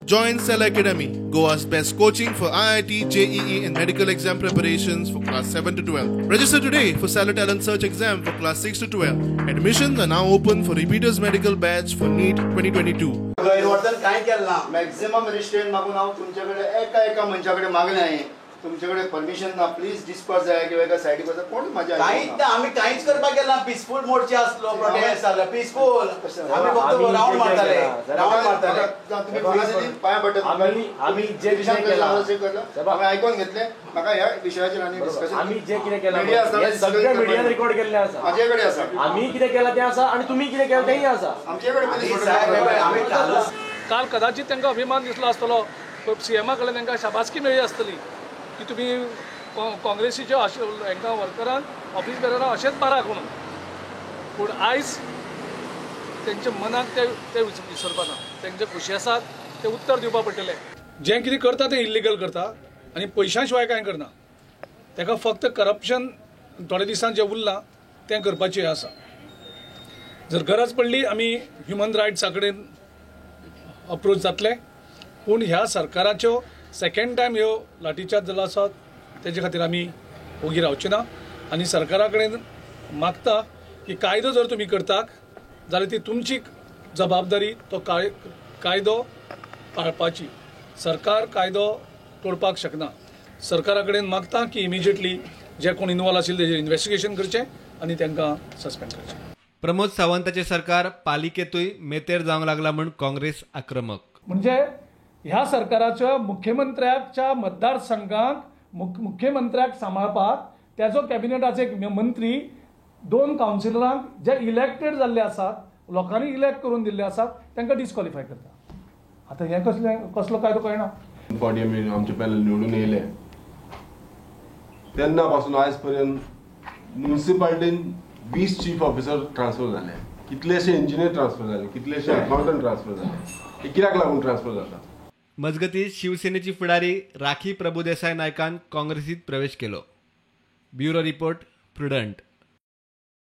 Join Cell Academy, Goa's best coaching for IIT, JEE and medical exam preparations for class 7 to 12. Register today for Cell Talent Search exam for class 6 to 12. Admissions are now open for repeaters medical batch for NEET 2022. गैरवर्तन काय केलं ना maximum restaurant मागून हांव तुमच्याकडे एका मनशाकडे मागलें तुमच्याकडे परमिशन ना प्लीज डिस्पर्स जाय किंवा एका सायडीक वचप कोण माझ्या काहीच ना आम्ही काहीच करपाक गेला पीसफुल मोडचे असलो प्रोटेस्ट जालो पीसफुल आम्ही फक्त राउंड मारताले तुम्ही फुलांनी पाया पडत आम्ही जे विषय केला आम्ही ऐकून घेतले म्हाका ह्या विषयाचेर आनी डिस्कशन आम्ही जे कितें केला हे सगळे मीडियान रेकॉर्ड केल्ले आसा माझ्याकडे आसा आम्ही कितें केला ते आसा आणि तुम्ही कितें केला तेही आसा आमच्याकडे आम्ही काल कदाचित तांकां अभिमान दिसलो आसतलो सीएमा कडल्यान तांकां शाबासकी मेळ्ळी आसतली की तुम्ही काँग्रेसीच्या हांकां वर्करांक ऑफिस बेररांक अशेंच माराक म्हणून पूण आयज तेंच्या मनाक ते विसरपाना तेंचे खुशी आसात ते उत्तर दिवपा पडटलें जें कितें करता तें इल्लिगल करता आनी पयशां शिवाय कांय करना ताका फक्त करप्शन थोडे दिसान जें उरलां तें करपाचें आसा जर गरज पडली आमी ह्युमन रायट्सा कडेन अप्रोच जातले पूण ह्या सरकाराच्यो सेकंड टायम ह्यो लाठीचार्ज जालो आसा तेजे खातीर आमी ओगी रावचे ना आनी सरकारा कडेन मागता की कायदो जर तुमी करतात जाल्यार ती तुमची जबाबदारी तो कायदो पाळपाची सरकार कायदो तोडपाक शकना सरकारा कडेन मागता की इमिजिएटली जे कोण इन्वॉल्व आशिल्ले तेजेर इन्व्हेस्टिगेशन करचें आनी तांकां सस्पेंड करचें. प्रमोद सावंताचे सरकार पालिकेतूय मेतेर जावंक लागला म्हूण काँग्रेस आक्रमक. म्हणजे ह्या सरकाराच्या मुख्यमंत्र्याच्या मतदारसंघात मुख्यमंत्र्याक सांबाळपाक त्याचो कॅबिनेटाचे एक मंत्री 2 कावन्सिलरांक जे इलेक्टेड जाल्ले आसात लोकांनी इलेक्ट करून दिल्ले आसात तांकां डिस्क्वॉलिफाय करता. आतां हें कसलो कायदो कळना. फावटी आमी आमचे पॅनल निवडून येयले तेन्ना पासून आयज पर्यंत म्युनिसिपालिटीन 20 चीफ ऑफिसर ट्रान्सफर जाले कितलेशे इंजिनियर ट्रान्सफर जाले कितलेशे अकाउंटंट ट्रान्सफर जाले हे कित्याक लागून ट्रान्सफर जाता. मजगतीं शिवसेनेची फुडारी राखी प्रभुदेसाय नायकान काँग्रेसीत प्रवेश केलो. Bureau report prudent.